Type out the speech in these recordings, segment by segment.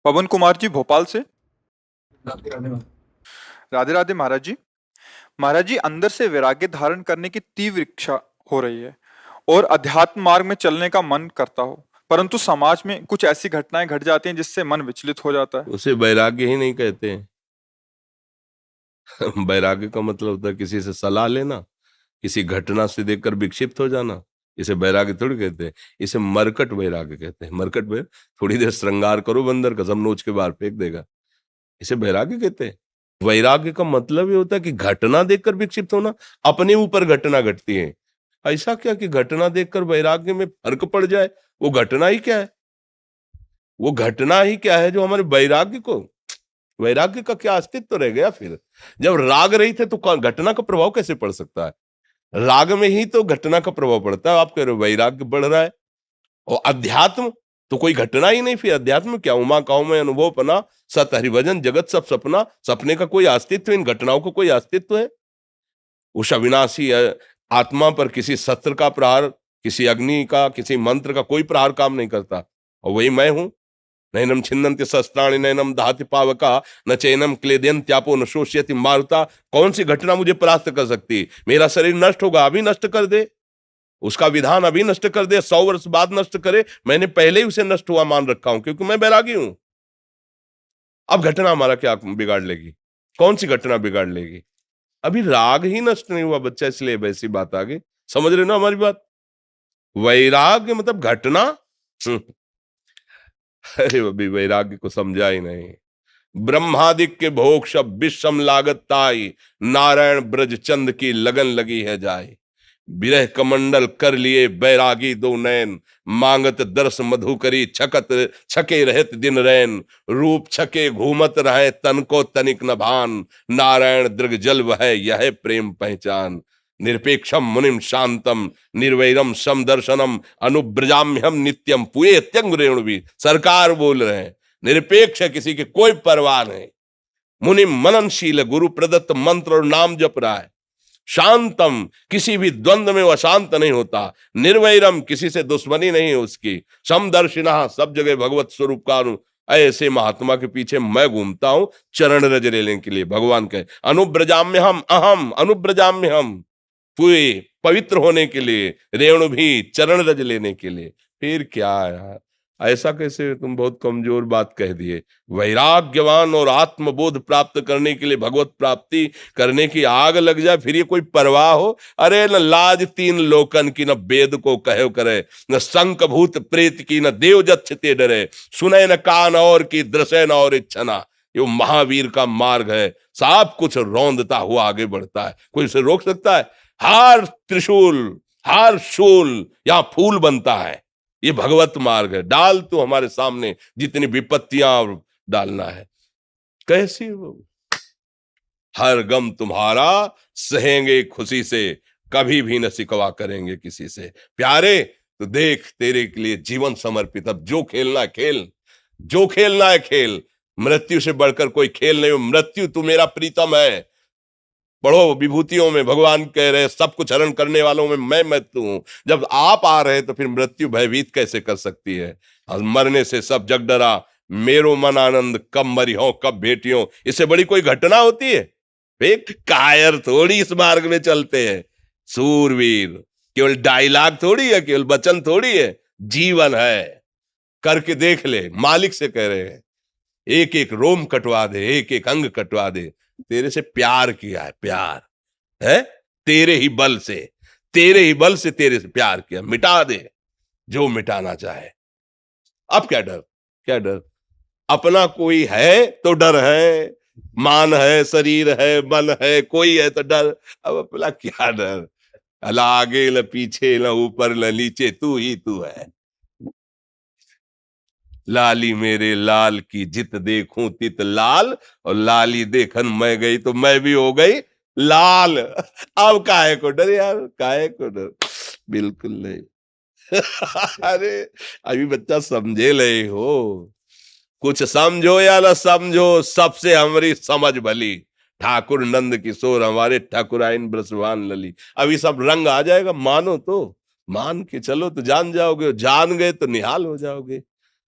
पवन कुमार जी भोपाल से। राधे राधे महाराज जी। महाराज जी, अंदर से वैराग्य धारण करने की तीव्र इच्छा हो रही है और अध्यात्म मार्ग में चलने का मन करता हो, परंतु समाज में कुछ ऐसी घटनाएं घट जाती हैं जिससे मन विचलित हो जाता है। उसे वैराग्य ही नहीं कहते हैं। वैराग्य का मतलब होता है किसी से सलाह लेना, किसी घटना से देखकर विक्षिप्त हो जाना। इसे वैराग्य थोड़ी कहते हैं, इसे मरकट वैराग्य कहते हैं। मरकट में थोड़ी देर श्रृंगार करो बंदर का, सब नोच के बाहर फेंक देगा। इसे वैराग्य कहते हैं। वैराग्य का मतलब ये होता है कि घटना देखकर विक्षिप्त होना। अपने ऊपर घटना घटती है, ऐसा क्या कि घटना देखकर वैराग्य में फर्क पड़ जाए। वो घटना ही क्या है, वो घटना ही क्या है जो हमारे वैराग्य को, वैराग्य का क्या अस्तित्व रह गया फिर। जब राग रही थे तो घटना का प्रभाव कैसे पड़ सकता है? राग में ही तो घटना का प्रभाव पड़ता है। आप कह रहे हो वैराग्य बढ़ रहा है, और अध्यात्म तो कोई घटना ही नहीं। फिर अध्यात्म क्या? उमा काऊ में अनुभव पना, सत हरिभजन जगत सब सपना। सपने का कोई अस्तित्व, इन घटनाओं का कोई अस्तित्व है? उस अविनाशी आत्मा पर किसी शस्त्र का प्रहार, किसी अग्नि का, किसी मंत्र का कोई प्रहार काम नहीं करता। और वही मैं हूं। नैनम छिन्नन्ति शस्त्राणि नैनम दहति पावका न चैनम क्लेदयन्त्यापो न शोष्यति मारुता। कौन सी घटना मुझे परास्त कर सकती? मेरा शरीर नष्ट होगा, अभी नष्ट कर दे। उसका विधान अभी नष्ट कर दे, 100 वर्ष बाद नष्ट करे, मैंने पहले ही उसे नष्ट हुआ मान रखा हूं, क्योंकि मैं बैरागी हूं। अब घटना हमारा क्या बिगाड़ लेगी? कौन सी घटना बिगाड़ लेगी? अभी राग ही नष्ट नहीं हुआ बच्चा, इसलिए वैसी बात आ गई। समझ रहे हो ना हमारी बात? वैराग्य मतलब घटना। हम्म, अरे अभी वैराग्य को समझा ही नहीं। ब्रह्मादिक के भोग सब विषम लागत ताई, नारायण ब्रज चंद की लगन लगी है जाए। विरह कमंडल कर लिए बैरागी दो नैन, मांगत दर्श मधु करी छकत छके रहत दिन रैन। रूप छके घूमत रहे तन को तनिक न भान, नारायण दृग जल वह यह प्रेम पहचान। निरपेक्षम मुनिम शांतम निर्वैरम सम दर्शनम अनुब्रजाम्यहम नित्यम पुए त्यंग रेणुवी। सरकार बोल रहे हैं, निरपेक्ष है, किसी की कोई परवाह नहीं। मुनि मननशील, गुरु प्रदत्त मंत्र और नाम जप रहा है। शांतम, किसी भी द्वंद्व में वो अशांत नहीं होता। निर्वैरम, किसी से दुश्मनी नहीं है उसकी। समदर्शिना, सब जगह भगवत स्वरूप का ऐसे महात्मा के पीछे मैं घूमता हूं चरण रज लेने के लिए। भगवान कहे अनुब्रजाम्य हम, अहम अनुब्रजाम्य हम, पूरे पवित्र होने के लिए, रेणु भी चरण रज लेने के लिए। फिर क्या यार, ऐसा कैसे? तुम बहुत कमजोर बात कह दिए। वैराग्यवान और आत्मबोध प्राप्त करने के लिए भगवत प्राप्ति करने की आग लग जाए, फिर ये कोई परवाह हो? अरे न लाज तीन लोकन की, न वेद को कहे करे, न शंख भूत प्रेत की, न देव जच्छते डरे। सुने न कान और की, दृश्य न और इच्छना। ये महावीर का मार्ग है, सब कुछ रौंदता हुआ आगे बढ़ता है। कोई उसे रोक सकता है? हार त्रिशूल, हार शूल, यहां फूल बनता है। ये भगवत मार्ग है। डाल तो हमारे सामने जितनी विपत्तियां डालना है। कैसी वो हर गम तुम्हारा सहेंगे खुशी से, कभी भी न सिकवा करेंगे किसी से। प्यारे तो देख, तेरे के लिए जीवन समर्पित। अब जो खेलना है खेल, जो खेलना है खेल। मृत्यु से बढ़कर कोई खेल नहीं। मृत्यु तू मेरा प्रीतम है। पढ़ो विभूतियों में भगवान कह रहे सब कुछ हरण करने वालों में मैं मृत्यु हूं। जब आप आ रहे तो फिर मृत्यु भयभीत कैसे कर सकती है? और मरने से सब जग डरा, मेरो मन आनंद, कब मरी हो कब भेटियो। इससे बड़ी कोई घटना होती है? एक कायर थोड़ी इस मार्ग में चलते हैं। सूरवीर केवल डायलॉग थोड़ी है, केवल वचन थोड़ी है, जीवन है। करके देख ले, मालिक से कह रहे हैं। एक एक रोम कटवा दे, एक एक अंग कटवा दे। तेरे से प्यार किया है, प्यार है तेरे ही बल से, तेरे ही बल से तेरे से प्यार किया। मिटा दे जो मिटाना चाहे। अब क्या डर, क्या डर? अपना कोई है तो डर है, मान है, शरीर है, मन है, कोई है तो डर। अब अपना क्या डर? अला आगे न पीछे, न ऊपर न नीचे, तू ही तू है। लाली मेरे लाल की जित देखूं तित लाल, और लाली देखन मैं गई तो मैं भी हो गई लाल। अब काहे को डर यार, काहे को डर? बिल्कुल नहीं। अरे अभी बच्चा समझे ले हो। कुछ समझो या ना समझो, सबसे हमारी समझ भली। ठाकुर नंद किशोर हमारे ठाकुराइन ब्रसवान लली। अभी सब रंग आ जाएगा, मानो तो मान के चलो तो जान जाओगे, जान गए तो निहाल हो जाओगे।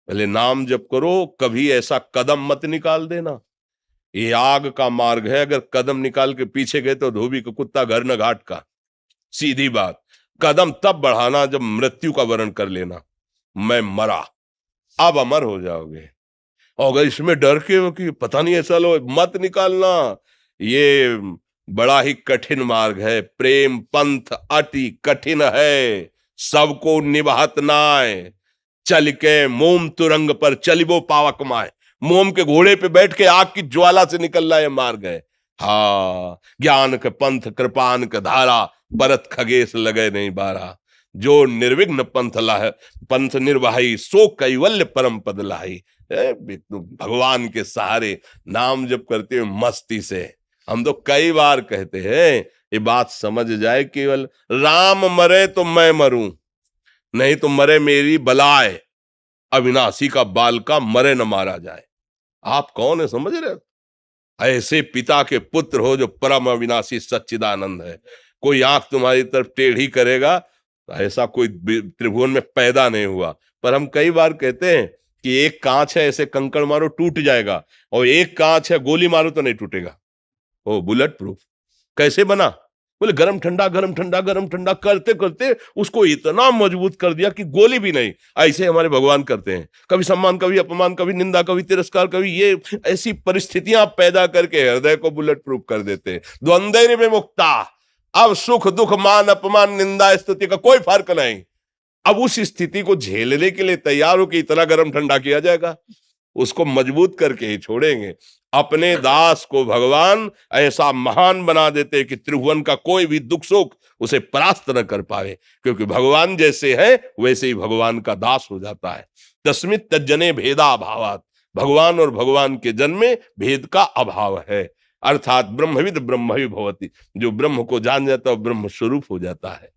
पहले नाम जप करो, कभी ऐसा कदम मत निकाल देना। ये आग का मार्ग है, अगर कदम निकाल के पीछे गए तो धोबी का कुत्ता घर न घाट का। सीधी बात। कदम तब बढ़ाना जब मृत्यु का वर्ण कर लेना, मैं मरा, अब अमर हो जाओगे। और अगर इसमें डर के हो कि पता नहीं ऐसा लो, मत निकालना। ये बड़ा ही कठिन मार्ग है। प्रेम पंथ अति कठिन है, सबको निभात नाय। चल के मोम तुरंग पर चलिबो पावक माय। मोम के घोड़े पे बैठ के आग की ज्वाला से निकल रहा है मार्ग है। हाँ, ज्ञान के पंथ कृपान के धारा, भरत खगेश लगे नहीं बारा। जो निर्विघ्न पंथ निर्वाही, सो कैवल्य परम पद लाही। भगवान के सहारे नाम जप करते हुए मस्ती से। हम तो कई बार कहते हैं, ये बात समझ जाए, केवल राम मरे तो मैं मरूं, नहीं तो मरे मेरी बलाए। अविनाशी का बाल का मरे न मारा जाए। आप कौन है, समझ रहे हो? ऐसे पिता के पुत्र हो जो परम अविनाशी सच्चिदानंद है। कोई आंख तुम्हारी तरफ टेढ़ी करेगा तो ऐसा कोई त्रिभुवन में पैदा नहीं हुआ। पर हम कई बार कहते हैं कि एक कांच है, ऐसे कंकड़ मारो टूट जाएगा, और एक कांच है गोली मारो तो नहीं टूटेगा। ओ बुलेट प्रूफ कैसे बना? बोले गरम ठंडा गरम ठंडा गरम ठंडा करते करते उसको इतना मजबूत कर दिया कि गोली भी नहीं। ऐसे हमारे भगवान करते हैं, कभी सम्मान, कभी अपमान, कभी निंदा, कभी तिरस्कार, कभी ये ऐसी परिस्थितियां पैदा करके हृदय को बुलेट प्रूफ कर देते हैं। द्वंद्व में मुक्ता, अब सुख दुख मान अपमान निंदा स्तुति का कोई फर्क नहीं। अब उस स्थिति को झेलने के लिए तैयार हो कि इतना गरम ठंडा किया जाएगा, उसको मजबूत करके ही छोड़ेंगे। अपने दास को भगवान ऐसा महान बना देते कि त्रिभुवन का कोई भी दुख सुख उसे परास्त न कर पाए, क्योंकि भगवान जैसे है वैसे ही भगवान का दास हो जाता है। तस्मित् तज्जने भेदा अभावात्, भगवान और भगवान के जन्म में भेद का अभाव है। अर्थात ब्रह्मविद ब्रह्मवि भवति, जो ब्रह्म को जान जाता है ब्रह्म स्वरूप हो जाता है।